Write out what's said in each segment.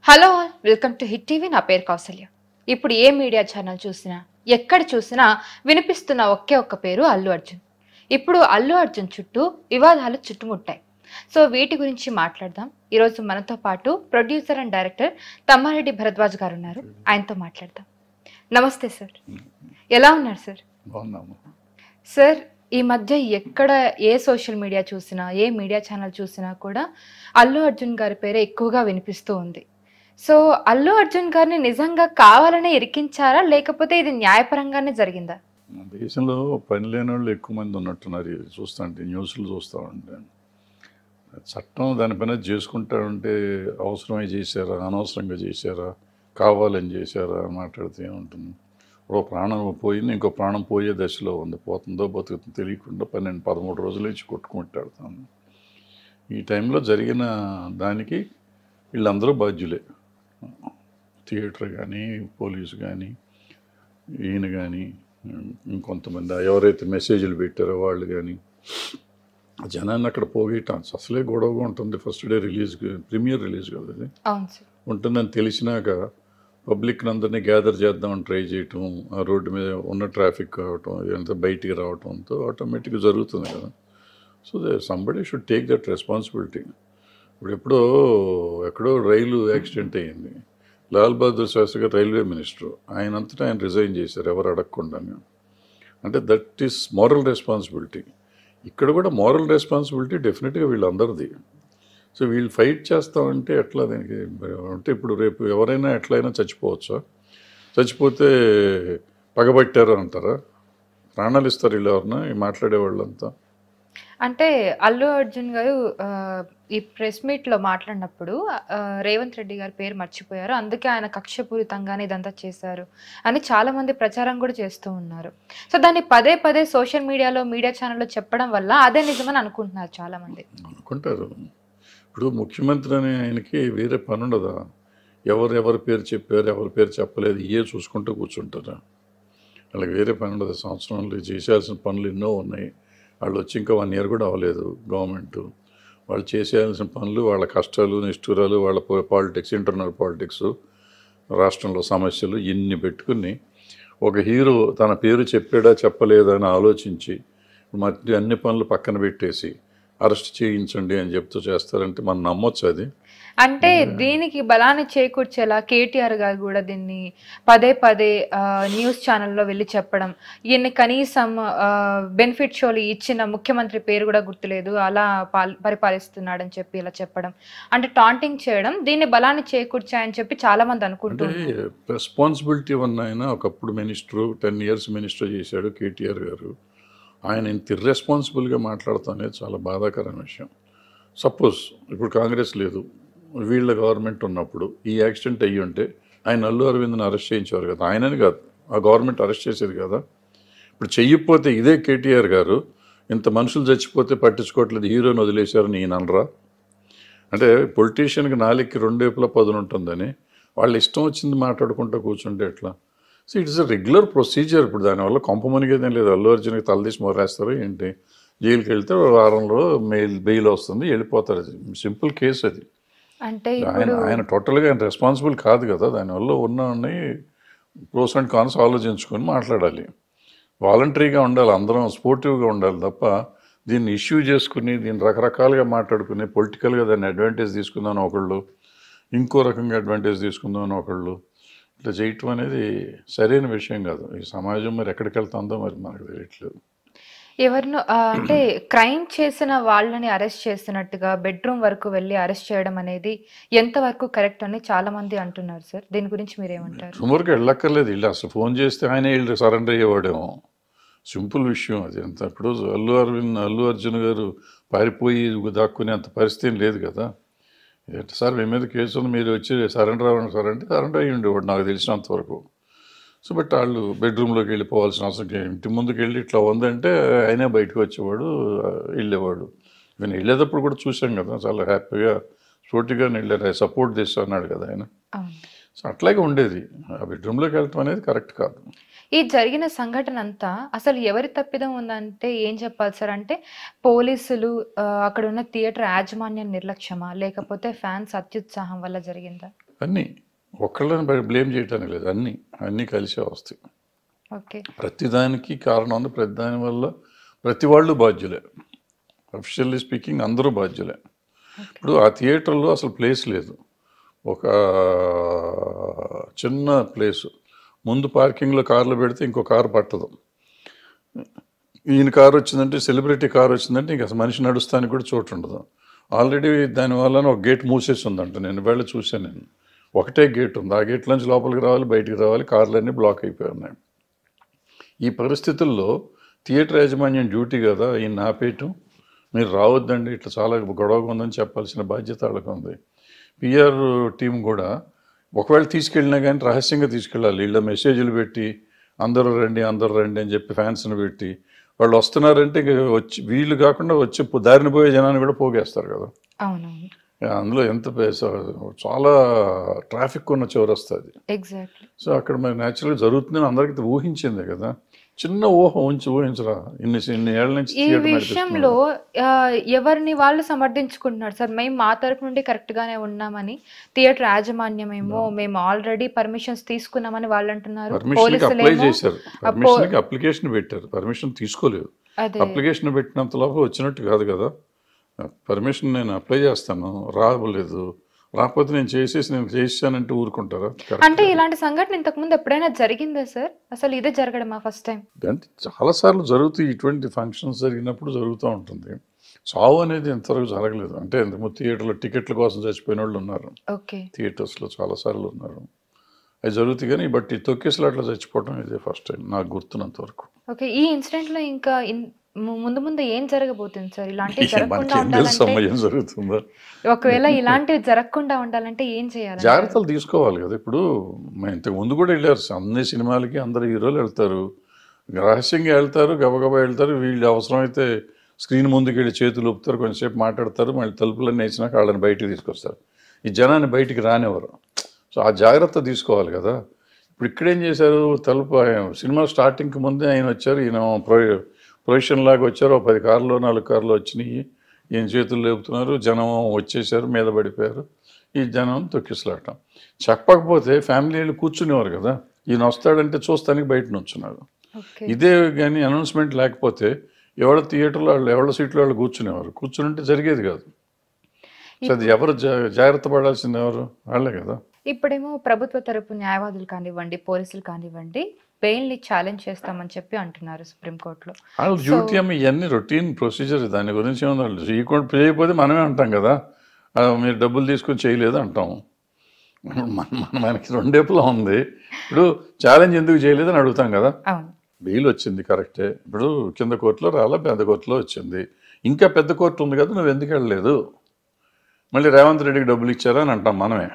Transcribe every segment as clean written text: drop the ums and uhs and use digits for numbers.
Hello all welcome to hit TV. నా పేరు కౌసల్య. ఇప్పుడు ఏ మీడియా ఛానల్ చూసినా ఎక్కడ చూసినా వినిపిస్తున్న ఒకే ఒక్క పేరు అల్లు అర్జున్. ఇప్పుడు అల్లు అర్జున్ చుట్టూ వివాదాలు చుట్టుముట్టాయి. సో వీటి గురించి మాట్లాడదాం. ఈరోజు మనతో పాటు producer and director Tammareddy Bharadwaj గారు ఉన్నారు. ఆయనతో మాట్లాడదాం. నమస్తే సార్, ఎలా ఉన్నారు సార్? సార్, ఈ మధ్య ఎక్కడ ఏ సోషల్ మీడియా చూసినా ఏ మీడియా ఛానల్ చూసినా కూడా అల్లు అర్జున్ గారి పేరే ఎక్కువగా వినిపిస్తూ ఉంది. సో అల్లు అర్జున్ గారిని నిజంగా కావాలనే ఇరికించారా, లేకపోతే ఇది న్యాయపరంగానే జరిగిందా? దేశంలో పని లేని వాళ్ళు ఎక్కువ మంది ఉన్నట్టున్నారు. చూస్తూ ఉంటే న్యూస్లు చూస్తూ ఉంటే చట్టం దానిపైన చేసుకుంటా ఉంటే అవసరమై చేశారా, అనవసరంగా చేశారా, కావాలని చేశారా మాట్లాడితే ఏముంటుంది. ఒక ప్రాణం పోయింది, ఇంకో ప్రాణం పోయే దశలో ఉంది. పోతుందో బతుకుతుందో తెలియకుండా 12-13 రోజులు ఇచ్చి కొట్టుకుంటాడుతాను. ఈ టైంలో జరిగిన దానికి వీళ్ళందరూ బాధ్యులే. థియేటర్ కానీ, పోలీసు కానీ, ఈయన కానీ, ఇంకొంతమంది ఎవరైతే మెసేజ్లు పెట్టారో వాళ్ళు కానీ జనాన్ని అక్కడ పోగేయటం అసలే గొడవగా ఉంటుంది. ఫస్ట్ డే రిలీజ్కి, ప్రీమియర్ రిలీజ్ కదా అది ఉంటుందని తెలిసినాక పబ్లిక్ని అందరినీ గ్యాదర్ చేద్దామని ట్రై చేయటం, ఆ రోడ్డు మీద ఉన్న ట్రాఫిక్ కావటం, ఇదంతా బయటికి రావటంతో ఆటోమేటిక్గా జరుగుతుంది కదా. So somebody should take that responsibility. ఇప్పుడు ఎక్కడో రైలు యాక్సిడెంట్ అయ్యింది. లాల్ బహదూర్ శాస్త్రి గారు రైల్వే మినిస్టర్, ఆయనంతటా ఆయన రిజైన్ చేశారు ఎవరు అడగకుండానే. అంటే దట్ ఈస్ మోరల్ రెస్పాన్సిబిలిటీ. ఇక్కడ కూడా మోరల్ రెస్పాన్సిబిలిటీ డెఫినెట్గా వీళ్ళందరిది. సో వీళ్ళు ఫైట్ చేస్తామంటే ఎట్లా దీనికి అంటే ఇప్పుడు రేపు ఎవరైనా ఎట్లయినా చచ్చిపోవచ్చా? చచ్చిపోతే పగబట్టారు అంటారా? ప్రాణాలు ఇస్తారు వీళ్ళు ఎవరన్నా ఈ మాట్లాడే వాళ్ళంతా? అంటే అల్లు అర్జున్ గారు ఈ ప్రెస్ మీట్లో మాట్లాడినప్పుడు రేవంత్ రెడ్డి గారి పేరు మర్చిపోయారు, అందుకే ఆయన కక్షపూరితంగానే ఇదంతా చేశారు అని చాలా మంది ప్రచారం కూడా చేస్తూ ఉన్నారు. సో దాన్ని పదే పదే సోషల్ మీడియాలో, మీడియా ఛానల్లో చెప్పడం వల్ల అదే నిజమని అనుకుంటున్నారు చాలా మంది. అనుకుంటారు. ఇప్పుడు ముఖ్యమంత్రి అనే ఆయనకి వేరే పని ఉండదా? ఎవరి పేరు చెప్పారు, ఎవరి పేరు చెప్పలేదు, చూసుకుంటూ కూర్చుంటారా? వాళ్ళకి వేరే పని ఉండదు. సంవత్సరంలో చేసేయాల్సిన పనులు ఎన్నో ఉన్నాయి. వాళ్ళు వచ్చి ఇంకా 1 year కూడా అవ్వలేదు గవర్నమెంట్. వాళ్ళు చేసేయాల్సిన పనులు, వాళ్ళ కష్టాలు, నిష్ఠూరాలు, వాళ్ళ పాలిటిక్స్, ఇంటర్నల్ పాలిటిక్స్, రాష్ట్రంలో సమస్యలు ఇన్ని పెట్టుకుని ఒక హీరో తన పేరు చెప్పాడా చెప్పలేదా అని ఆలోచించి మధ్య అన్ని పనులు పక్కన పెట్టేసి అరెస్ట్ చేయించండి అని చెప్తూ చేస్తారంటే మనం నమ్మొచ్చు అది? అంటే దీనికి బలాన్ని చేకూర్చేలా కేటీఆర్ గారు కూడా దీన్ని పదే పదే న్యూస్ ఛానల్లో వెళ్ళి చెప్పడం, ఈయన్ని కనీసం బెనిఫిట్ షోలు ఇచ్చిన ముఖ్యమంత్రి పేరు కూడా గుర్తులేదు, అలా పరిపాలిస్తున్నాడని చెప్పి ఇలా చెప్పడం, అంటే టాంటింగ్ చేయడం దీన్ని బలాన్ని చేకూర్చాయని చెప్పి చాలా మంది అనుకుంటున్నారు. రెస్పాన్సిబిలిటీ ఉన్న ఆయన ఒకప్పుడు మినిస్టరు, 10 years మినిస్టర్ చేశాడు కేటీఆర్ గారు. ఆయన ఇంత ఇర్రెస్పాన్సిబుల్గా మాట్లాడతాం అనేది చాలా బాధాకరమైన విషయం. సపోజ్ ఇప్పుడు కాంగ్రెస్ లేదు, వీళ్ళ గవర్నమెంట్ ఉన్నప్పుడు ఈ యాక్సిడెంట్ అయ్యి ఉంటే ఆయన అల్లు అరవింద్ని అరెస్ట్ చేయించేవారు కదా. ఆయనని కాదు, ఆ గవర్నమెంట్ అరెస్ట్ చేసేది కదా. ఇప్పుడు చెయ్యకపోతే ఇదే కేటీఆర్ గారు ఇంత మనుషులు చచ్చిపోతే పట్టించుకోవట్లేదు, హీరోని వదిలేశారని ఈయన అనరా? అంటే పొలిటీషియన్కి నాలుగుకి 2 వైపులా పదును ఉంటుందని వాళ్ళు ఇష్టం వచ్చింది మాట్లాడుకుంటూ కూర్చుంటే ఎట్లా? So it's a regular procedure. ఇప్పుడు దానివల్ల కొంపమునిగేదేం లేదు. అల్లు అర్జున్కి తలదీసి మొరేస్తారు ఏంటి, జైలుకి వెళ్తే వారంలో బెయిల్ వస్తుంది, వెళ్ళిపోతారు. సింపుల్ కేసు అది. అంటే ఆయన టోటల్గా ఆయన రెస్పాన్సిబుల్ కాదు కదా. దానివల్ల ఉన్నవన్నీ ప్రోస్ అండ్ కాన్స్ ఆలోచించుకొని మాట్లాడాలి. వాలంటరీగా ఉండాలి, అందరం స్పోర్టివ్గా ఉండాలి తప్ప దీన్ని ఇష్యూ చేసుకుని దీన్ని రకరకాలుగా మాట్లాడుకుని పొలిటికల్గా దాన్ని అడ్వాంటేజ్ తీసుకుందామని ఒకళ్ళు, ఇంకో రకంగా అడ్వాంటేజ్ తీసుకుందామని ఒకళ్ళు ఇట్లా చేయటం అనేది సరైన విషయం కాదు. ఈ సమాజం మరి ఎక్కడికి వెళ్తుందో మరి మనకు తెలియట్లేదు. ఎవరినో అంటే క్రైమ్ చేసిన వాళ్ళని అరెస్ట్ చేసినట్టుగా బెడ్రూమ్ వరకు వెళ్ళి అరెస్ట్ చేయడం అనేది ఎంతవరకు కరెక్ట్ అని చాలా మంది అంటున్నారు సార్. దీని గురించి మీరేమంటారు? సుమారుగా వెళ్ళక్కర్లేదు, వీళ్ళు అసలు ఫోన్ చేస్తే ఆయన వీళ్ళు సరెండర్ అయ్యేవాడేమో. సింపుల్ విషయం అది. అంత ఇప్పుడు అల్లు అర్జున్ గారు పారిపోయి దాక్కునే అంత పరిస్థితి లేదు కదా. ఏంటి సార్ మీ మీద కేసులు, మీరు వచ్చి సరెండర్ అవ్వండి సార్ అంటే సరెండర్ అయ్యి ఉండేవాడు నాకు తెలిసినంతవరకు. సో బట్ వాళ్ళు బెడ్రూమ్లోకి వెళ్ళిపోవాల్సిన అవసరం, ఇంటి ముందుకు వెళ్ళి ఇట్లా ఉందంటే ఆయనే బయటకు వచ్చేవాడు, వెళ్ళేవాడు. ఈవెన్ వెళ్ళేటప్పుడు కూడా చూసాం కదా, చాలా హ్యాపీగా స్పోర్టివ్గా వెళ్ళారు, సపోర్ట్ చేస్తా అన్నాడు కదా ఆయన. సో అట్లాగే ఉండేది. ఆ బెడ్రూమ్లోకి వెళ్ళటం అనేది కరెక్ట్ కాదు. ఈ జరిగిన సంఘటన అంతా అసలు ఎవరి తప్పిదం ఉందంటే ఏం చెప్పాలి సార్? అంటే పోలీసులు, అక్కడ ఉన్న థియేటర్ యాజమాన్యం నిర్లక్ష్యమా, లేకపోతే ఫ్యాన్స్ అత్యుత్సాహం వల్ల జరిగిందా? అన్నీ ఒక్కళ్ళని బ్లేమ్ చేయటానికి లేదు, అన్నీ కలిసే వస్తాయి. ఓకే. ప్రతిదానికి కారణం ఉంది, ప్రతి దాని వల్ల ప్రతి వాళ్ళు బాధ్యులే. అఫిషియల్లీ స్పీకింగ్ అందరూ బాధ్యులే. ఇప్పుడు ఆ థియేటర్లో అసలు ప్లేస్ లేదు, ఒక చిన్న ప్లేసు, ముందు పార్కింగ్లో కార్లు పెడితే ఇంకో కారు పట్టదు. ఈయన కారు వచ్చిందంటే, సెలబ్రిటీ కారు వచ్చిందంటే ఇంక అసలు మనిషి నడుస్తానికి కూడా చోటు ఉండదు. ఆల్రెడీ దానివల్ల ఒక గేట్ మూసేసి ఉందంట, నేను వెళ్ళి చూశాను. నేను ఒకటే గేట్ ఉంది, ఆ గేట్ నుంచి లోపలికి రావాలి, బయటికి రావాలి, కార్లన్నీ బ్లాక్ అయిపోయి ఉన్నాయి. ఈ పరిస్థితుల్లో థియేటర్ యాజమాన్యం డ్యూటీ కదా ఈయన ఆపేయటం, మీరు రావద్దండి ఇట్లా చాలా గొడవగా ఉందని చెప్పాల్సిన బాధ్యత వాళ్ళకు ఉంది. పిఆర్ టీం కూడా ఒకవేళ తీసుకెళ్ళినా కానీ రహస్యంగా తీసుకెళ్ళాలి. వీళ్ళ మెసేజ్లు పెట్టి అందరూ రండి అని చెప్పి ఫ్యాన్స్ని పెట్టి వాళ్ళు వస్తున్నారంటే ఇంక వచ్చి వీళ్ళు కాకుండా వచ్చి దారిని పోయే జనాన్ని కూడా పోగేస్తారు కదా. అవునవును. అందులో ఎంత చాలా ట్రాఫిక్ ఉన్న చౌరస్తది. ఎగ్జాక్ట్లీ. సో అక్కడ మరి న్యాచురల్గా జరుగుతుందని అందరికీ ఊహించిందే కదా. చిన్న ఊహించరా ఇన్ని ఏళ్ళ నుంచి ఈ విషయంలో ఎవరిని వాళ్ళు సమర్థించుకుంటున్నారు సార్, మేము మా తరపు నుండి కరెక్ట్ గానే ఉన్నామని. థియేటర్ యాజమాన్యం ఏమో మేము ఆల్రెడీ పర్మిషన్స్ తీసుకున్నామని వాళ్ళు అంటున్నారు. పర్మిషన్ అప్లై చేశారు, పర్మిషన్ అప్లికేషన్ పెట్టారు, పర్మిషన్ తీసుకోలేదు. అప్లికేషన్ పెట్టినంత లోపల వచ్చినట్టు కాదు కదా. పర్మిషన్ నేను అప్లై చేస్తాను, రాలేదు, రాకపోతే నేను చేసానంటే ఊరుకుంటారా? అంటే ఇలాంటి సంఘటన ఇంతకు ముందు ఎప్పుడైనా జరిగిందా సార్? అసలు ఇదే జరగడమా ఫస్ట్ టైం? అంటే చాలాసార్లు జరుగుతాయి, ఇటువంటి ఫంక్షన్స్ జరిగినప్పుడు జరుగుతూ ఉంటుంది. చావు అనేది ఎంతవరకు జరగలేదు. అంటే ఇంతకుముందు థియేటర్లో టికెట్ల కోసం చచ్చిపోయిన వాళ్ళు ఉన్నారు, థియేటర్స్లో చాలాసార్లు ఉన్నారు. అవి జరుగుతాయి కానీ బట్ ఈ తొక్కేసలు అట్లా చచ్చిపోవడం ఇదే ఫస్ట్ టైం నాకు గుర్తున్నంత వరకు. ఓకే. ఈ ఇన్సిడెంట్లో ఇంకా ముందు ఏం జరగబోతుంది సార్? ఇలాంటివి జరగకుండా జరుగుతుందా? ఒకవేళ ఇలాంటివి జరగకుండా ఉండాలంటే ఏం చేయాలి? జాగ్రత్తలు తీసుకోవాలి కదా. ఇప్పుడు ఇంతకు ముందు కూడా వెళ్ళారు, అన్ని సినిమాలకి అందరు హీరోలు వెళ్తారు, రహస్యంగా వెళ్తారు, గబగబా వెళ్తారు. వీళ్ళు అవసరమైతే స్క్రీన్ ముందుకు వెళ్ళి చేతులు ఊపుతారు, కొంచెంసేపు మాట్లాడతారు, మళ్ళీ తలుపులన్నీ వేసినాక వాళ్ళని బయటికి తీసుకొస్తారు. ఈ జనాన్ని బయటికి రానివ్వరు. సో ఆ జాగ్రత్త తీసుకోవాలి కదా. ఇప్పుడు ఇక్కడేం చేశారు, సినిమా స్టార్టింగ్కి ముందే ఆయన వచ్చారు, ఈయన ప్రొఫెషన్ లాగా వచ్చారు, 10 కార్లు 4 కార్లు వచ్చినాయి, ఈయన చేతులు లేపుతున్నారు, జనం వచ్చేసారు, మీద పడిపోయారు. ఈ జనం తొక్కిసలాటం. చెప్పకపోతే ఫ్యామిలీలు కూర్చునేవారు కదా, ఈయన వస్తాడంటే చూస్తానికి బయట నుంచున్నారు. ఇదే కానీ అనౌన్స్మెంట్ లేకపోతే ఎవరి థియేటర్లో వాళ్ళు ఎవరి సీట్లో వాళ్ళు కూర్చునేవారు, కూర్చుంటే జరిగేది కాదు. సో అది ఎవరు జాగ్రత్త పడాల్సింది ఎవరు? వాళ్ళే కదా. ఇప్పుడేమో ప్రభుత్వ తరపు న్యాయవాదులు కానివ్వండి, పోలీసులు కానివ్వండి, బెయిల్ని ఛాలెంజ్ చేస్తామని చెప్పి అంటున్నారు సుప్రీంకోర్టులో. వాళ్ళ డ్యూటీ అమ్మ, ఇవన్నీ రొటీన్ ప్రొసీజర్, దాని గురించి ఏమన్నా చేయకపోతే మనమే అంటాం కదా, మీరు డబ్బులు తీసుకొని చేయలేదు అంటాం. మనకి రెండేపులా ఉంది. ఇప్పుడు ఛాలెంజ్ ఎందుకు చేయలేదని అడుగుతాం కదా. బెయిల్ వచ్చింది కరెక్టే, ఇప్పుడు కింద కోర్టులో రాలా, పెద్ద కోర్టులో వచ్చింది, ఇంకా పెద్ద కోర్టు ఉంది కదా, నువ్వు ఎందుకు వెళ్ళలేదు? మళ్ళీ రేవంత్ రెడ్డికి డబ్బులు ఇచ్చారా అని అంటాం మనమే.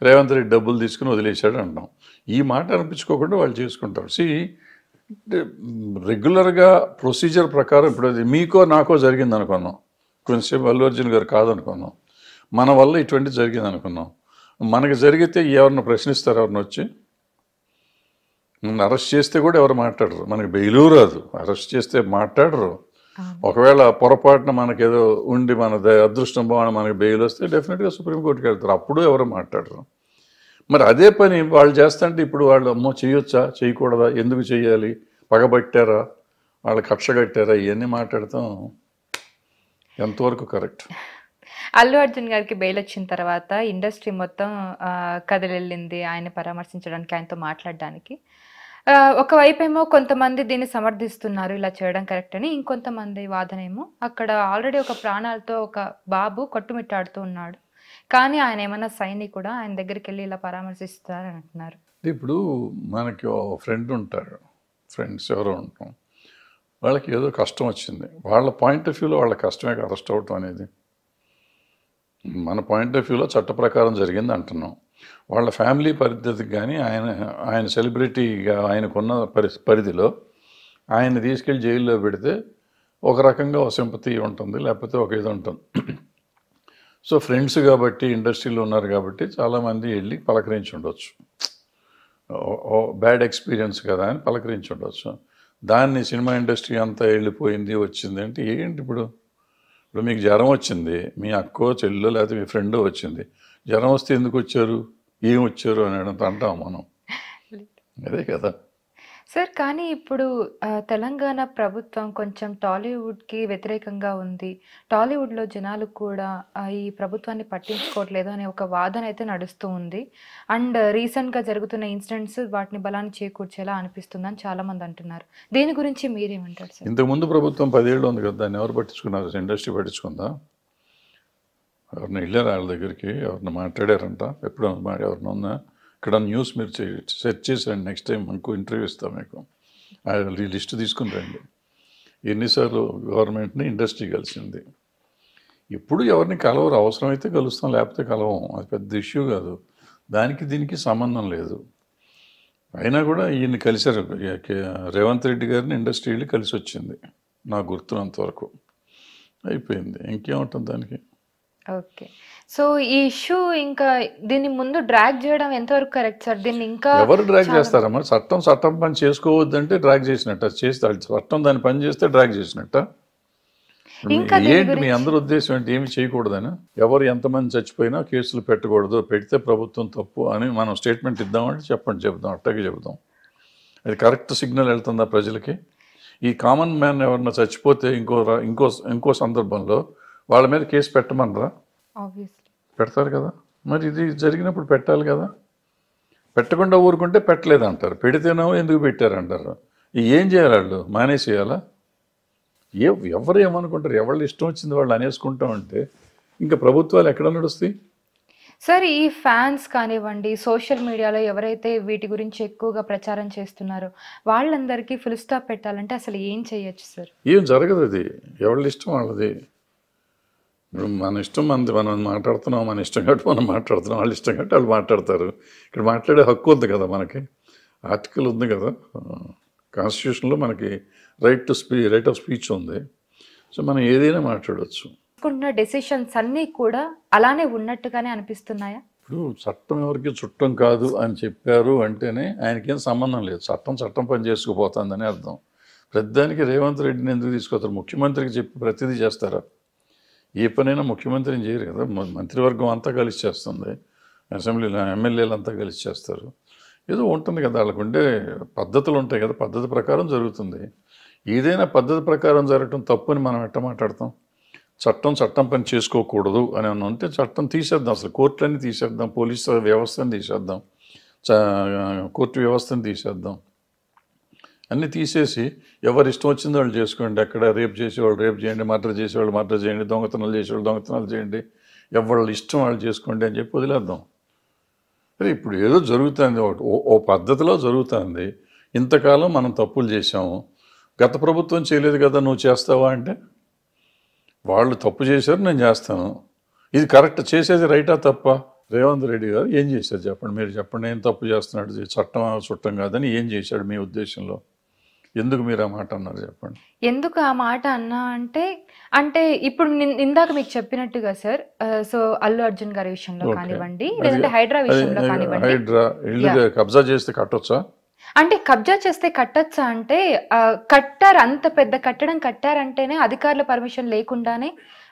రేవంత్ రెడ్డి డబ్బులు తీసుకుని వదిలేశాడు అంటాం. ఈ మాట అనిపించుకోకుండా వాళ్ళు చేసుకుంటారు. రెగ్యులర్గా ప్రొసీజర్ ప్రకారం ఇప్పుడు అది మీకో నాకో జరిగింది అనుకున్నాం, కొంచెంసేపు అల్లు అర్జున్ గారు కాదనుకున్నాం, మన వల్ల ఇటువంటి జరిగింది అనుకున్నాం. మనకి జరిగితే ఎవరిని ప్రశ్నిస్తారు? ఎవరిని వచ్చి అరెస్ట్ చేస్తే కూడా ఎవరు మాట్లాడరు, మనకి బెయిలు రాదు, అరెస్ట్ చేస్తే మాట్లాడరు. ఒకవేళ పొరపాటున మనకేదో ఉండి మన అదృష్టం బాగుండి మనకి బెయిల్ వస్తే డెఫినెట్గా సుప్రీంకోర్టుకి వెళ్తారు, అప్పుడు ఎవరు మాట్లాడరు. మరి అదే పని వాళ్ళు చేస్తుంటే ఇప్పుడు వాళ్ళు అమ్మో చేయొచ్చా చేయకూడదా, ఎందుకు చేయాలి, పగబట్టారా, వాళ్ళు కక్ష కట్టారా, ఇవన్నీ మాట్లాడతాం ఎంతవరకు కరెక్ట్? అల్లు అర్జున్ గారికి బెయిల్ వచ్చిన తర్వాత ఇండస్ట్రీ మొత్తం కదిలెళ్ళింది ఆయన పరామర్శించడానికి, ఆయనతో మాట్లాడడానికి. ఒకవైపు ఏమో కొంతమంది దీన్ని సమర్థిస్తున్నారు, ఇలా చేయడం కరెక్ట్ అని. ఇంకొంతమంది వాదన ఏమో అక్కడ ఆల్రెడీ ఒక ప్రాణాలతో ఒక బాబు కొట్టుమిట్టాడుతూ ఉన్నాడు, కానీ ఆయన ఏమన్నా సైనికుడా, ఆయన దగ్గరికి వెళ్ళి ఇలా పరామర్శిస్తారని అంటున్నారు. ఇప్పుడు మనకి ఫ్రెండ్ ఉంటారు, ఫ్రెండ్స్ ఎవరో ఉంటాం, వాళ్ళకి ఏదో కష్టం వచ్చింది, వాళ్ళ పాయింట్ ఆఫ్ వ్యూలో వాళ్ళ కష్టమే అరెస్ట్ అవటం అనేది. మన పాయింట్ ఆఫ్ వ్యూలో చట్ట ప్రకారం జరిగింది అంటున్నాం. వాళ్ళ ఫ్యామిలీ పరిస్థితికి కానీ ఆయన సెలబ్రిటీగా ఆయనకున్న పరిధిలో ఆయన తీసుకెళ్ళి జైల్లో పెడితే ఒక రకంగా ఒక సింపతి ఉంటుంది, లేకపోతే ఒక ఇది ఉంటుంది. సో ఫ్రెండ్స్ కాబట్టి ఇండస్ట్రీలో ఉన్నారు కాబట్టి చాలామంది వెళ్ళి పలకరించి ఉండొచ్చు, బ్యాడ్ ఎక్స్పీరియన్స్ కదా అని పలకరించి ఉండొచ్చు. దాన్ని సినిమా ఇండస్ట్రీ అంతా వెళ్ళిపోయింది వచ్చింది అంటే ఏంటి? ఇప్పుడు మీకు జ్వరం వచ్చింది, మీ అక్కో చెల్లో లేకపోతే మీ ఫ్రెండో వచ్చింది, జ్వరం వస్తే ఎందుకు వచ్చారు? ఏం వచ్చారు అని అంటాం మనం. అదే కదా. సార్ కానీ ఇప్పుడు తెలంగాణ ప్రభుత్వం కొంచెం టాలీవుడ్‌కి వ్యతిరేకంగా ఉంది. టాలీవుడ్‌లో జనాలు కూడా ఈ ప్రభుత్వాన్ని పట్టించుకోవట్లేదు అనే ఒక వాదన అయితే నడుస్తూ ఉంది. అండ్ రీసెంట్‌గా జరుగుతున్న ఇన్సిడెంట్స్ వాటిని బలాన్ని చేకూర్చేలా అనిపిస్తుందని చాలామంది అంటున్నారు. దీని గురించి మీరేమంటారు సార్? ఇంతకుముందు ప్రభుత్వం 10 ఏళ్ళు ఉంది కదా, దాన్ని ఎవరు పట్టించుకున్నారు? ఇండస్ట్రీ పట్టించుకుందా? ఎవరిని వెళ్ళారు వాళ్ళ దగ్గరికి? ఎవరిని మాట్లాడారంట? ఎప్పుడు ఎవరిని ఉన్నా? ఇక్కడ న్యూస్ మీరు సెర్చ్ చేసేయండి. నెక్స్ట్ టైం మనకు ఇంటర్వ్యూ ఇస్తాం మీకు. ఈ లిస్ట్ తీసుకుని రండి. ఎన్నిసార్లు గవర్నమెంట్ని ఇండస్ట్రీ కలిసింది. ఇప్పుడు ఎవరిని కలవరు, అవసరమైతే కలుస్తాం, లేకపోతే కలవం. అది పెద్ద ఇష్యూ కాదు. దానికి దీనికి సంబంధం లేదు. అయినా కూడా ఈయన్ని కలిశారు. రేవంత్ రెడ్డి గారిని ఇండస్ట్రీ వెళ్ళి కలిసి వచ్చింది నాకు గుర్తున్నంతవరకు. అయిపోయింది, ఇంకేముంటుంది దానికి. ఓకే. సో ఈ ఇష్యూ ఇంకా దీన్ని ముందు డ్రాగ్ చేయడం ఎంతవరకు కరెక్ట్ సార్? దీన్ని ఇంకా ఎవరు డ్రాగ్ చేస్తారమ్మా? చట్టం పని చేసుకోవద్దంటే డ్రాగ్ చేసినట్ట, చేస్తే చట్టం దాని పని చేస్తే డ్రాగ్ చేసినట్ట. ఏంటి మీ అందరి ఉద్దేశం ఏంటి? ఏమి చేయకూడదని? ఎవరు ఎంతమంది చచ్చిపోయినా కేసులు పెట్టకూడదు, పెడితే ప్రభుత్వం తప్పు అని మనం స్టేట్మెంట్ ఇద్దామంటే చెప్దాం, అట్టాగే చెబుదాం. అది కరెక్ట్ సిగ్నల్ వెళ్తుందా ప్రజలకి? ఈ కామన్ మ్యాన్ ఎవరన్నా చచ్చిపోతే ఇంకో సందర్భంలో వాళ్ళ మీద కేసు పెట్టమనరా? పెడతారు కదా. మరి ఇది జరిగినప్పుడు పెట్టాలి కదా. పెట్టకుండా ఊరుకుంటే పెట్టలేదు అంటారు, పెడితేనో ఎందుకు పెట్టారంటారు. ఏం చేయాలి? వాళ్ళు మానేసేయాలా? ఎవరు ఏమనుకుంటారు? ఎవళ్ళు ఇష్టం వచ్చింది వాళ్ళు అనేసుకుంటా ఉంటే ఇంకా ప్రభుత్వాలు ఎక్కడ నడుస్తాయి సార్? ఈ ఫ్యాన్స్ కానివ్వండి, సోషల్ మీడియాలో ఎవరైతే వీటి గురించి ఎక్కువగా ప్రచారం చేస్తున్నారో వాళ్ళందరికీ ఫుల్ స్టాప్ పెట్టాలంటే అసలు ఏం చేయొచ్చు సార్? ఏం జరగదు. అది ఎవరి ఇష్టం వాళ్ళది. మన ఇష్టం మనది, మనం మాట్లాడుతున్నాం, మన ఇష్టం కాబట్టి మనం మాట్లాడుతున్నాం, వాళ్ళ ఇష్టం కాబట్టి వాళ్ళు మాట్లాడతారు. ఇక్కడ మాట్లాడే హక్కు ఉంది కదా మనకి, ఆర్టికల్ ఉంది కదా కాన్స్టిట్యూషన్లో, మనకి రైట్ ఆఫ్ స్పీచ్ ఉంది. సో మనం ఏదైనా మాట్లాడవచ్చు. డెసిషన్స్ అన్నీ కూడా అలానే ఉన్నట్టుగానే అనిపిస్తున్నాయా? ఇప్పుడు చట్టం ఎవరికి చుట్టం కాదు అని చెప్పారు అంటేనే ఆయనకేం సంబంధం లేదు. చట్టం పని చేసుకుపోతుందని అర్థం. ప్రతిదానికి రేవంత్ రెడ్డిని ఎందుకు తీసుకొస్తారు? ముఖ్యమంత్రికి చెప్పి ప్రతిదీ చేస్తారా? ఏ పనైనా ముఖ్యమంత్రిని చేయరు కదా. మంత్రివర్గం అంతా కలిసి చేస్తుంది, అసెంబ్లీలో ఎమ్మెల్యేలు అంతా కలిసి చేస్తారు. ఏదో ఉంటుంది కదా, వాళ్ళకు ఉండే పద్ధతులు ఉంటాయి కదా, పద్ధతి ప్రకారం జరుగుతుంది. ఏదైనా పద్ధతి ప్రకారం జరగటం తప్పు అని మనం ఎట్ట మాట్లాడతాం? చట్టం పని చేసుకోకూడదు అని అంటే చట్టం తీసేద్దాం, అసలు కోర్టులన్నీ తీసేద్దాం, పోలీసు వ్యవస్థను తీసేద్దాం, కోర్టు వ్యవస్థను తీసేద్దాం, అన్నీ తీసేసి ఎవరు ఇష్టం వచ్చిందో వాళ్ళు చేసుకోండి. అక్కడ రేప్ చేసేవాళ్ళు రేప్ చేయండి, మర్డర్ చేసేవాళ్ళు మర్డర్ చేయండి, దొంగతనాలు చేసేవాళ్ళు దొంగతనాలు చేయండి, ఎవరు ఇష్టం వాళ్ళు చేసుకోండి అని చెప్పి వదిలేద్దాం. సరే, ఇప్పుడు ఏదో జరుగుతుంది, ఓ పద్ధతిలో జరుగుతుంది. ఇంతకాలం మనం తప్పులు చేసాము, గత ప్రభుత్వం చేయలేదు కదా, నువ్వు చేస్తావా అంటే వాళ్ళు తప్పు చేశారు, నేను చేస్తాను. ఇది కరెక్ట్, చేసేది రైటా తప్ప? రేవంత్ రెడ్డి గారు ఏం చేశారు చెప్పండి, మీరు చెప్పండి. ఏం తప్పు చేస్తున్నాడు? చుట్టం కాదని ఏం చేశాడు మీ ఉద్దేశంలో? ఎందుకు మీరు ఆ మాట అన్నారు చెప్పండి? ఎందుకు ఆ మాట అన్నా అంటే ఇప్పుడు ఇందాక మీకు చెప్పినట్టుగా సార్, సో అల్లు అర్జున్ గారి విషయంలో కానివ్వండి, లేదంటే హైడ్రా విషయంలో కానివ్వండి, హైడ్రా ఇల్లు కబ్జా చేస్తే కట్టొచ్చా? అంటే కబ్జా చేస్తే కట్టొచ్చా అంటే, కట్టారు, అంత పెద్ద కట్టడం కట్టారంటేనే అధికారుల పర్మిషన్ లేకుండానే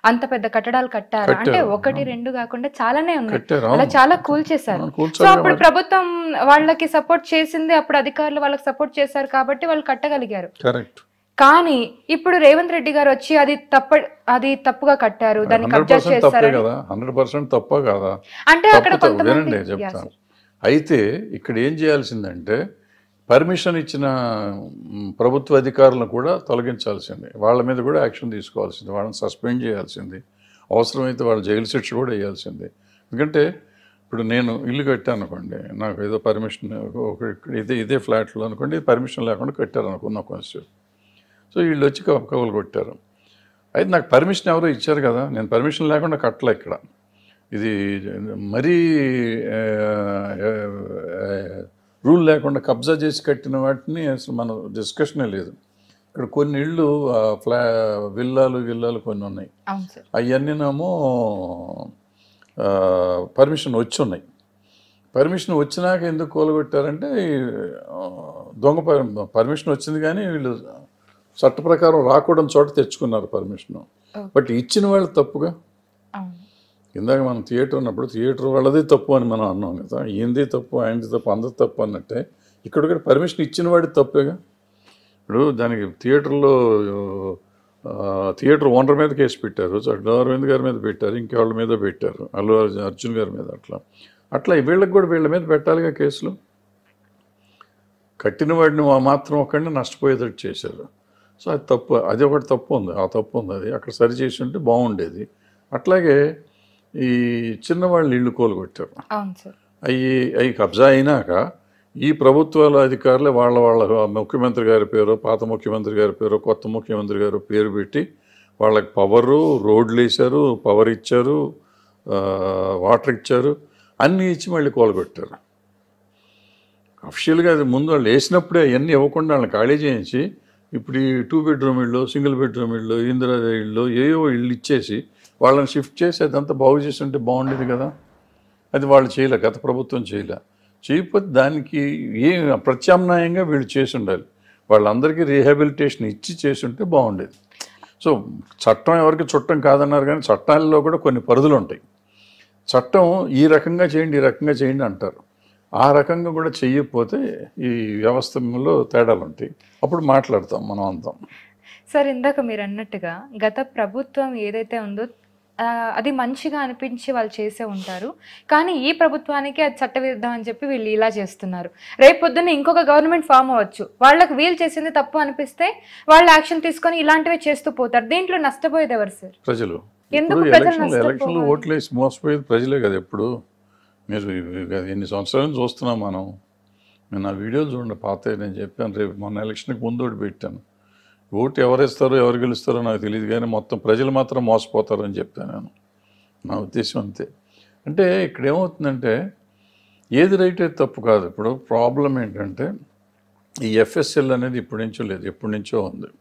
అంత పెద్ద కట్టడాలు కట్టారు అంటే 1, 2 కాకుండా చాలానే ఉన్నాయి. అలా చాలా కూల్చేశారు. సో అప్పుడు ప్రభుత్వం వాళ్ళకి సపోర్ట్ చేసింది, అప్పుడు అధికారులు వాళ్ళకి సపోర్ట్ చేశారు కాబట్టి వాళ్ళు కట్టగలిగారు. కానీ ఇప్పుడు రేవంత్ రెడ్డి గారు వచ్చి అది తప్పుగా కట్టారు, దాన్ని కబ్జా చేశారు. 100% తప్ప కదా అంటే అక్కడ కొంతమంది చెప్తాను. అయితే ఇక్కడ ఏం చేయాల్సిందంటే పర్మిషన్ ఇచ్చిన ప్రభుత్వ అధికారులను కూడా తొలగించాల్సింది, వాళ్ళ మీద కూడా యాక్షన్ తీసుకోవాల్సింది, వాళ్ళని సస్పెండ్ చేయాల్సింది, అవసరమైతే వాళ్ళ జైలు శిక్ష కూడా వేయాల్సింది. ఎందుకంటే ఇప్పుడు నేను ఇల్లు కట్టాను అనుకోండి, నాకు ఏదో పర్మిషన్ ఇదే ఫ్లాట్లో అనుకోండి, పర్మిషన్ లేకుండా కట్టారు అనుకున్న కాన్స్టిట్యూషన్. సో వీళ్ళు వచ్చి కవులు కొట్టారు. అయితే నాకు పర్మిషన్ ఎవరో ఇచ్చారు కదా, నేను పర్మిషన్ లేకుండా కట్టలే. ఇక్కడ ఇది మరీ రూల్ లేకుండా కబ్జా చేసి కట్టిన వాటిని అసలు మన డిస్కషనే లేదు. ఇక్కడ కొన్ని ఇళ్ళు విల్లాలు కొన్ని ఉన్నాయి, అవన్నీనేమో పర్మిషన్ వచ్చి ఉన్నాయి. పర్మిషన్ వచ్చినాక ఎందుకు కూలగొట్టారంటే పర్మిషన్ వచ్చింది కానీ వీళ్ళు చట్ట ప్రకారం రాకూడని చోట తెచ్చుకున్నారు పర్మిషన్. బట్ ఇచ్చిన వాళ్ళు తప్పుగా ఇందాక మనం థియేటర్ ఉన్నప్పుడు థియేటర్ వాళ్ళదే తప్పు అని మనం అన్నాం కదా, ఈయనది తప్పు ఆయనది తప్పు అందరి తప్పు అన్నట్టే ఇక్కడ కూడా పర్మిషన్ ఇచ్చిన వాడి తప్పేగా. ఇప్పుడు దానికి థియేటర్ ఓనర్ మీద కేసు పెట్టారు, అరవింద్ గారి మీద పెట్టారు, ఇంకెవాళ్ళ మీద పెట్టారు, అల్లు అర్జున్ గారి మీద. అట్లా వీళ్ళకి కూడా వీళ్ళ మీద పెట్టాలిగా కేసులు. కట్టిన వాడిని మాత్రం ఒకడిని నష్టపోయేటట్టు చేశారు. సో అది తప్పు, అది ఒకటి తప్పు ఉంది, ఆ తప్పు ఉంది, అది అక్కడ సరి చేసి ఉంటే బాగుండేది. అట్లాగే ఈ చిన్నవాళ్ళు ఇళ్ళు కోలుగొట్టారు, అవి కబ్జా అయినాక ఈ ప్రభుత్వాల అధికారులే వాళ్ళ ముఖ్యమంత్రి గారి పేరు, పాత ముఖ్యమంత్రి గారి పేరు, కొత్త ముఖ్యమంత్రి గారు పేరు పెట్టి వాళ్ళకి పవరు, రోడ్లు వేశారు, పవర్ ఇచ్చారు, వాటర్ ఇచ్చారు, అన్నీ ఇచ్చి మళ్ళీ కోలుగొట్టారు. అఫిషియల్గా అది ముందు వాళ్ళు వేసినప్పుడే అవన్నీ ఇవ్వకుండా వాళ్ళని ఖాళీ చేయించి ఇప్పుడు ఈ 2 బెడ్రూమ్ ఇళ్ళు, సింగిల్ బెడ్రూమ్ ఇళ్ళు, ఇందిరా ఇళ్ళు, ఏవో ఇళ్ళు ఇచ్చేసి వాళ్ళని షిఫ్ట్ చేసి అదంతా బాగు చేసి ఉంటే బాగుండేది కదా. అది వాళ్ళు చేయలే, గత ప్రభుత్వం చేయకపోతే దానికి ప్రత్యామ్నాయంగా వీళ్ళు చేసి ఉండాలి. వాళ్ళందరికీ రీహాబిలిటేషన్ ఇచ్చి చేసి ఉంటే బాగుండేది. సో చట్టం ఎవరికి చుట్టం కాదన్నారు, కానీ చట్టాలలో కూడా కొన్ని పరిధులు ఉంటాయి. చట్టం ఈ రకంగా చేయండి, ఈ రకంగా చేయండి అంటారు. ఆ రకంగా కూడా చెయ్యకపోతే ఈ వ్యవస్థలో తేడాలు ఉంటాయి. అప్పుడు మాట్లాడతాం మనం అంతాం. సార్, ఇందాక మీరు అన్నట్టుగా గత ప్రభుత్వం ఏదైతే ఉందో అది మంచిగా అనిపించి వాళ్ళు చేసే ఉంటారు, కానీ ఈ ప్రభుత్వానికి అది చట్టవిరుద్ధం అని చెప్పి వీళ్ళు ఇలా చేస్తున్నారు. రేపు పొద్దున్న ఇంకొక గవర్నమెంట్ ఫామ్ అవ్వచ్చు, వాళ్ళకి వీళ్ళు చేసింది తప్పు అనిపిస్తే వాళ్ళు యాక్షన్ తీసుకొని ఇలాంటివే చేస్తూ పోతారు. దీంట్లో నష్టపోయేది ఎవరు సార్? ప్రజలు. ఎందుకు ఎలక్షన్లు ఓట్లు వేసి మోసపోయేది ప్రజలే కదా. ఎప్పుడు మీరు ఎన్ని సంవత్సరాలు చూస్తున్నాం మనం. నేను ఆ వీడియోలు చూడండి, పాత నేను చెప్పాను, రేపు మొన్న ఎలక్షన్కి ముందు ఒకటి పెట్టాను. ఓటు ఎవరేస్తారో ఎవరు గెలుస్తారో నాకు తెలియదు, కానీ మొత్తం ప్రజలు మాత్రం మోసపోతారు అని చెప్తాను నేను. నా ఉద్దేశం అంతే. అంటే ఇక్కడ ఏమవుతుందంటే ఏది రైట్ అయితే తప్పు కాదు. ఇప్పుడు ప్రాబ్లం ఏంటంటే ఈ ఎఫ్ఎస్ఎల్ అనేది ఇప్పటి నుంచో లేదు, ఎప్పటి నుంచో ఉంది.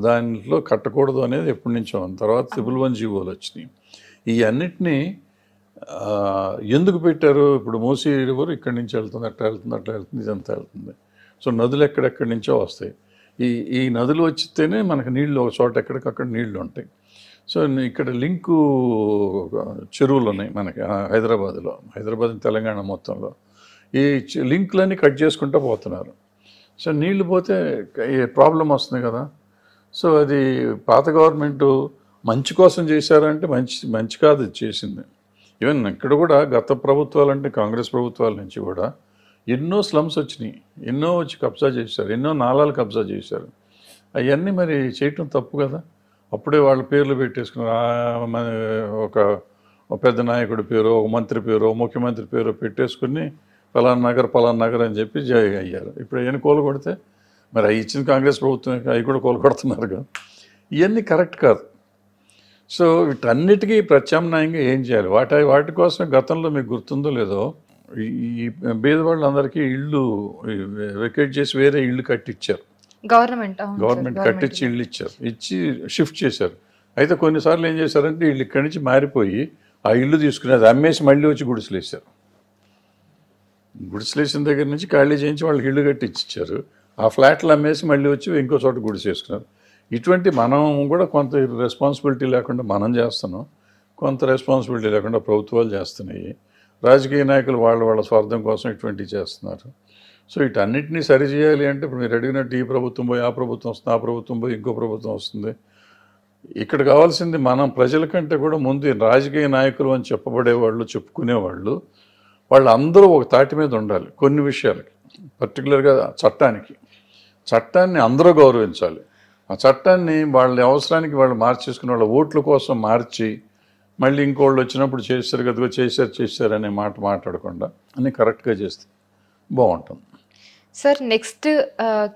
దాంట్లో కట్టకూడదు అనేది ఎప్పటి నుంచో ఉంది. తర్వాత 111 జీవోలు వచ్చినాయి. ఈ అన్నిటినీ ఎందుకు పెట్టారు? ఇప్పుడు మూసీ రివర్ ఇక్కడి నుంచి వెళ్తుంది, అట్లా వెళ్తుంది, ఇదంతా వెళ్తుంది. సో నదులు ఎక్కడెక్కడి నుంచో వస్తాయి. ఈ నదులు వచ్చితేనే మనకు నీళ్ళు ఒక చోట ఎక్కడికక్కడ నీళ్లు ఉంటాయి. సో ఇక్కడ లింకు చెరువులు ఉన్నాయి మనకి హైదరాబాద్ తెలంగాణ మొత్తంలో. ఈ లింకులన్నీ కట్ చేసుకుంటూ పోతున్నారు. సో నీళ్లు పోతే ప్రాబ్లం వస్తుంది కదా. సో అది పాత గవర్నమెంటు మంచి కోసం చేశారంటే మంచి కాదు చేసింది. ఈవెన్ ఇక్కడ కూడా గత ప్రభుత్వాలు అంటే కాంగ్రెస్ ప్రభుత్వాల నుంచి కూడా ఎన్నో స్లమ్స్ వచ్చినాయి, ఎన్నో వచ్చి కబ్జా చేశారు, ఎన్నో నాలాలు కబ్జా చేశారు. అవన్నీ మరి చేయటం తప్పు కదా. అప్పుడే వాళ్ళ పేర్లు పెట్టేసుకున్నారు. ఒక పెద్ద నాయకుడి పేరు, ఒక మంత్రి పేరు, ముఖ్యమంత్రి పేరు పెట్టేసుకుని పలానా నగర్ అని చెప్పి అయ్యారు. ఇప్పుడు అవన్నీ కోలుకొడితే మరి అవి ఇచ్చిన కాంగ్రెస్ ప్రభుత్వం అవి కూడా కోలుకొడుతున్నారు కదా. ఇవన్నీ కరెక్ట్ కాదు. సో వీటన్నిటికీ ప్రత్యామ్నాయంగా ఏం చేయాలి? వాటి కోసం గతంలో మీకు గుర్తుందో లేదో ఈ పేదవాళ్ళందరికీ ఇళ్ళు వెకేట్ చేసి వేరే ఇళ్ళు కట్టించారు. గవర్నమెంట్ కట్టించి ఇళ్ళు ఇచ్చి షిఫ్ట్ చేశారు. అయితే కొన్నిసార్లు ఏం చేశారంటే వీళ్ళు ఇక్కడి నుంచి మారిపోయి ఆ ఇల్లు తీసుకుని అది అమ్మేసి మళ్ళీ వచ్చి గుడిసెలేసారు. గుడిసెలేసిన దగ్గర నుంచి ఖాళీ చేయించి వాళ్ళకి ఇళ్ళు కట్టించారు. ఆ ఫ్లాట్లు అమ్మేసి మళ్ళీ వచ్చి ఇంకో చోట గుడిసేసుకున్నారు. ఇటువంటి మనం కూడా కొంత రెస్పాన్సిబిలిటీ లేకుండా మనం చేస్తున్నాం, కొంత రెస్పాన్సిబిలిటీ లేకుండా ప్రభుత్వాలు చేస్తున్నాయి. రాజకీయ నాయకులు వాళ్ళ స్వార్థం కోసం ఇటువంటివి చేస్తున్నారు. సో వీటన్నిటినీ సరిచేయాలి అంటే ఇప్పుడు మీరు అడిగినట్టు ఈ ప్రభుత్వం పోయి ఆ ప్రభుత్వం వస్తుంది, ఆ ప్రభుత్వం పోయి ఇంకో ప్రభుత్వం వస్తుంది. ఇక్కడ కావాల్సింది మనం ప్రజల కంటే కూడా ముందు రాజకీయ నాయకులు అని చెప్పబడేవాళ్ళు, చెప్పుకునేవాళ్ళు, వాళ్ళందరూ ఒక తాటి మీద ఉండాలి. కొన్ని విషయాలకి పర్టికులర్గా చట్టాన్ని అందరూ గౌరవించాలి. ఆ చట్టాన్ని వాళ్ళ అవసరానికి వాళ్ళు మార్చేసుకుని వాళ్ళ ఓట్ల కోసం మార్చి మళ్ళీ ఇంకోళ్ళు వచ్చినప్పుడు చేశారు కదా, చేశారు అనే మాట మాట్లాడకుండా అన్నీ కరెక్ట్గా చేస్తే బాగుంటుంది. సార్, నెక్స్ట్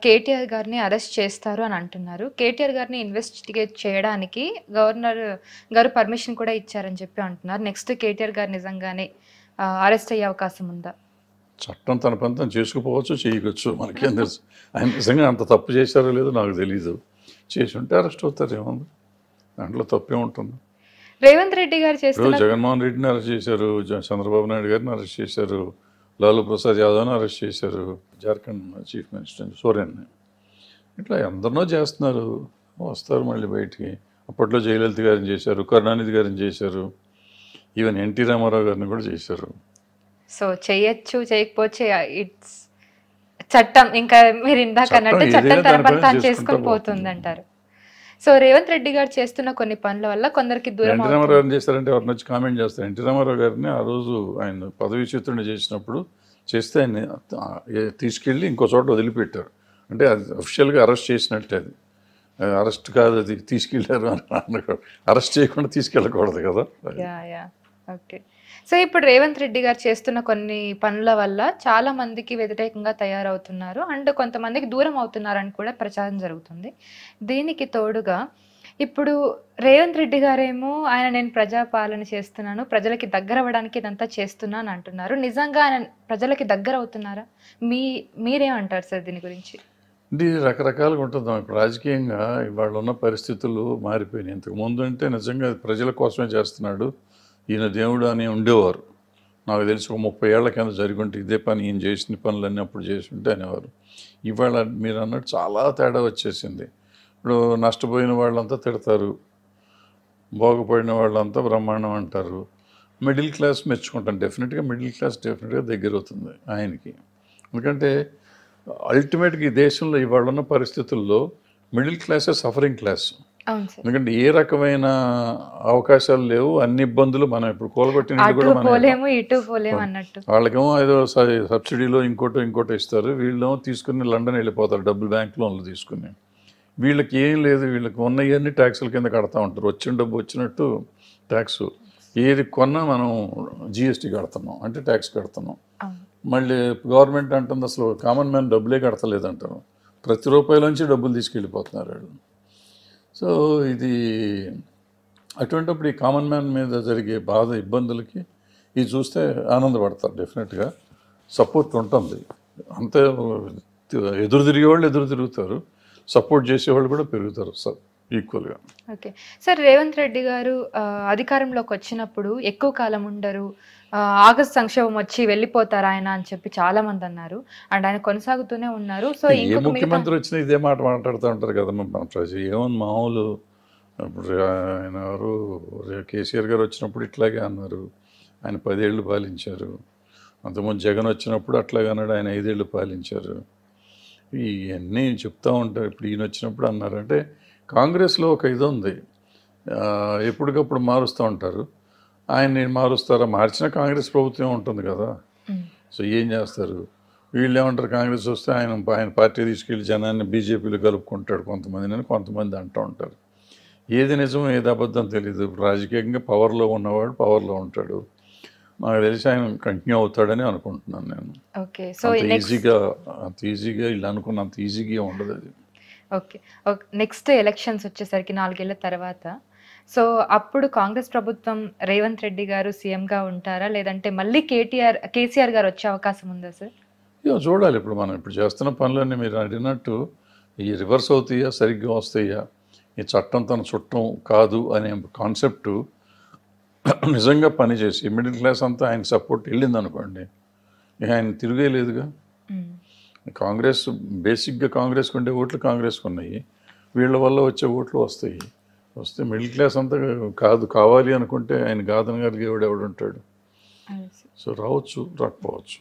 కేటీఆర్ గారిని అరెస్ట్ చేస్తారు అని అంటున్నారు. కేటీఆర్ గారిని ఇన్వెస్టిగేట్ చేయడానికి గవర్నర్ గారు పర్మిషన్ కూడా ఇచ్చారని చెప్పి అంటున్నారు. నెక్స్ట్ కేటీఆర్ గారు నిజంగానే అరెస్ట్ అయ్యే అవకాశం ఉందా? చట్టం తన పని తను చేసుకుపోవచ్చు, చేయవచ్చు, మనకేం తెలుసు. ఆయన నిజంగా అంత తప్పు చేశారో లేదో నాకు తెలీదు. చేసి ఉంటే అరెస్ట్ అవుతారు, ఏముంది దాంట్లో తప్పే ఉంటుంది. రేవంత్ రెడ్డి గారు చేస్తారు, జగన్మోహన్ రెడ్డిని అరెస్ట్ చేశారు, చంద్రబాబు నాయుడు గారిని అరెస్ట్ చేశారు, లాలూ ప్రసాద్ యాదవ్ని అరెస్ట్ చేశారు, జార్ఖండ్ చీఫ్ మినిస్టర్ సోరెన్ని. ఇట్లా ఎందరినో చేస్తున్నారు, వస్తారు మళ్ళీ బయటికి. అప్పట్లో జయలలిత గారిని చేశారు, కరుణానిధి గారిని చేశారు, ఈవెన్ ఎన్టీ రామారావు గారిని కూడా చేశారు. సో చేయొచ్చు, చేయకపోతే ఇట్స్ చట్టం, ఇంకా మీరు ఇందాక అన్నట్టు చట్టం తన పని తాను చేసుకొని పోతుంది అంటారు. సో రేవంత్ రెడ్డి గారు చేస్తున్న కొన్ని పనుల వల్ల కొందరికి దూరం ఎన్టీ రామారావు గారిని చేస్తారంటే ఎవరిని వచ్చి కామెంట్ చేస్తారు. ఎన్టీ రామారావు గారిని ఆ రోజు ఆయన పదవీచ్యుతుడిని చేసినప్పుడు చేస్తే ఆయన తీసుకెళ్ళి ఇంకో చోట వదిలిపెట్టారు. అంటే అది అఫిషియల్గా అరెస్ట్ చేసినట్టే, అది అరెస్ట్ కాదు, అది తీసుకెళ్ళారు అని అనకూడదు. అరెస్ట్ చేయకుండా తీసుకెళ్ళకూడదు కదా. ఓకే. సో ఇప్పుడు రేవంత్ రెడ్డి గారు చేస్తున్న కొన్ని పనుల వల్ల చాలా మందికి వ్యతిరేకంగా తయారవుతున్నారు అండ్ కొంతమందికి దూరం అవుతున్నారని కూడా ప్రచారం జరుగుతుంది. దీనికి తోడుగా ఇప్పుడు రేవంత్ రెడ్డి గారేమో ఆయన నేను ప్రజాపాలన చేస్తున్నాను, ప్రజలకి దగ్గర అవ్వడానికి ఇదంతా చేస్తున్నాను అంటున్నారు. నిజంగా ఆయన ప్రజలకి దగ్గర అవుతున్నారా? మీరేమంటారు సార్ దీని గురించి? ఇది రకరకాలుగా ఉంటుంది. ఇప్పుడు రాజకీయంగా ఇవాళ ఉన్న పరిస్థితులు మారిపోయినాయి. ఇంతకుముందు అంటే నిజంగా ప్రజల కోసమే చేస్తున్నాడు, ఈయన దేవుడు అని ఉండేవారు. నాకు తెలిసి ఒక 30 ఏళ్ల కింద జరుగుంటే ఇదే పని ఈయన చేసిన పనులన్నీ అప్పుడు చేసి ఉంటే అనేవారు. ఇవాళ మీరు అన్నట్టు చాలా తేడా వచ్చేసింది. ఇప్పుడు నష్టపోయిన వాళ్ళంతా తిడతారు, బాగుపడిన వాళ్ళంతా బ్రహ్మాండం అంటారు. మిడిల్ క్లాస్ మెచ్చుకుంటాను. డెఫినెట్గా మిడిల్ క్లాస్ డెఫినెట్గా దగ్గర అవుతుంది ఆయనకి. ఎందుకంటే అల్టిమేట్గా ఈ దేశంలో ఇవాళ ఉన్న పరిస్థితుల్లో మిడిల్ క్లాసే సఫరింగ్ క్లాస్. ఎందుకంటే ఏ రకమైన అవకాశాలు లేవు, అన్ని ఇబ్బందులు. మనం ఇప్పుడు కూలగొట్టిన వాళ్ళకేమో ఏదో సబ్సిడీలో ఇంకోటో ఇస్తారు, వీళ్ళేమో తీసుకుని లండన్ వెళ్ళిపోతారు డబ్బులు, బ్యాంక్ లోన్లు తీసుకుని. వీళ్ళకి ఏం లేదు, వీళ్ళకి ఉన్నవన్నీ ట్యాక్సుల కింద కడతా ఉంటారు. వచ్చిన డబ్బు వచ్చినట్టు ట్యాక్స్. ఏది కొన్నా మనం జిఎస్టీ కడుతున్నాం, అంటే ట్యాక్స్ కడుతున్నాం. మళ్ళీ గవర్నమెంట్ అంటుంది అసలు కామన్ మ్యాన్ డబ్బులే కడతలేదంటారు, ప్రతి రూపాయలోంచి డబ్బులు తీసుకెళ్ళిపోతున్నారు వాళ్ళు. సో ఇది అటువంటిప్పుడు ఈ కామన్ మ్యాన్ మీద జరిగే బాధ, ఇబ్బందులకి ఇది చూస్తే ఆనందపడతారు. డెఫినెట్గా సపోర్ట్ ఉంటుంది. అంతే ఎదురు తిరిగే వాళ్ళు ఎదురు తిరుగుతారు, సపోర్ట్ చేసేవాళ్ళు కూడా పెరుగుతారు సార్ ఈక్వల్గా. ఓకే సార్, రేవంత్ రెడ్డి గారు అధికారంలోకి వచ్చినప్పుడు ఎక్కువ కాలం ఉండరు, ఆగస్టు సంక్షోభం వచ్చి వెళ్ళిపోతారు ఆయన అని చెప్పి చాలా మంది అన్నారు అండ్ ఆయన కొనసాగుతూనే ఉన్నారు. సో ఏ ముఖ్యమంత్రి వచ్చినా ఇదే మాట మాట్లాడుతూ ఉంటారు కదా. ఏమన్నా మామూలు ఇప్పుడు ఆయన ఎవరు కేసీఆర్ గారు వచ్చినప్పుడు ఇట్లాగే అన్నారు, ఆయన 10 ఏళ్ళు పాలించారు. అంతకుముందు జగన్ వచ్చినప్పుడు అట్లాగే అన్నాడు, ఆయన 5 ఏళ్ళు పాలించారు. ఇవన్నీ చెప్తూ ఉంటారు. ఇప్పుడు ఈయన వచ్చినప్పుడు అన్నారు. అంటే కాంగ్రెస్లో ఒక ఇది ఉంది, ఎప్పటికప్పుడు మారుస్తూ ఉంటారు. ఆయన్ని మారుస్తారా? మార్చిన కాంగ్రెస్ ప్రభుత్వం ఉంటుంది కదా. సో ఏం చేస్తారు వీళ్ళు? ఏమంటారు, కాంగ్రెస్ వస్తే ఆయన పార్టీ తీసుకెళ్ళి జనాన్ని బీజేపీలో కలుపుకుంటాడు కొంతమందిని, కొంతమంది అంటూ ఉంటారు. ఏది నిజం ఏది అబద్ధం తెలియదు. ఇప్పుడు రాజకీయంగా పవర్లో ఉన్నవాడు పవర్లో ఉంటాడు. నాకు తెలిసి ఆయన కంటిన్యూ అవుతాడని అనుకుంటున్నాను నేను. ఓకే. సో అంత ఈజీగా ఇలా అనుకున్నంత ఈజీగా ఉండదు అది. ఓకే. నెక్స్ట్ ఎలక్షన్స్ వచ్చేసరికి 4 ఏళ్ల తర్వాత, సో అప్పుడు కాంగ్రెస్ ప్రభుత్వం రేవంత్ రెడ్డి గారు సీఎంగా ఉంటారా, లేదంటే మళ్ళీ కేసీఆర్ గారు వచ్చే అవకాశం ఉందా సార్? చూడాలి. ఇప్పుడు మనం ఇప్పుడు చేస్తున్న పనులన్నీ మీరు అడిగినట్టు ఈ రివర్స్ అవుతాయా, సరిగ్గా వస్తాయా, ఈ చట్టం తన చుట్టం కాదు అనే కాన్సెప్టు నిజంగా పనిచేసి మిడిల్ క్లాస్ అంతా ఆయన సపోర్ట్ వెళ్ళింది అనుకోండి, ఇక ఆయన తిరిగేలేదుగా. కాంగ్రెస్ బేసిక్గా కాంగ్రెస్కి ఉండే ఓట్లు కాంగ్రెస్కి ఉన్నాయి, వీళ్ళ వల్ల వచ్చే ఓట్లు వస్తే మిడిల్ క్లాస్ అంతా కావాలి అనుకుంటే ఆయన కాదని గారికి ఎవడు ఉంటాడు. సో రావచ్చు, రాకపోవచ్చు.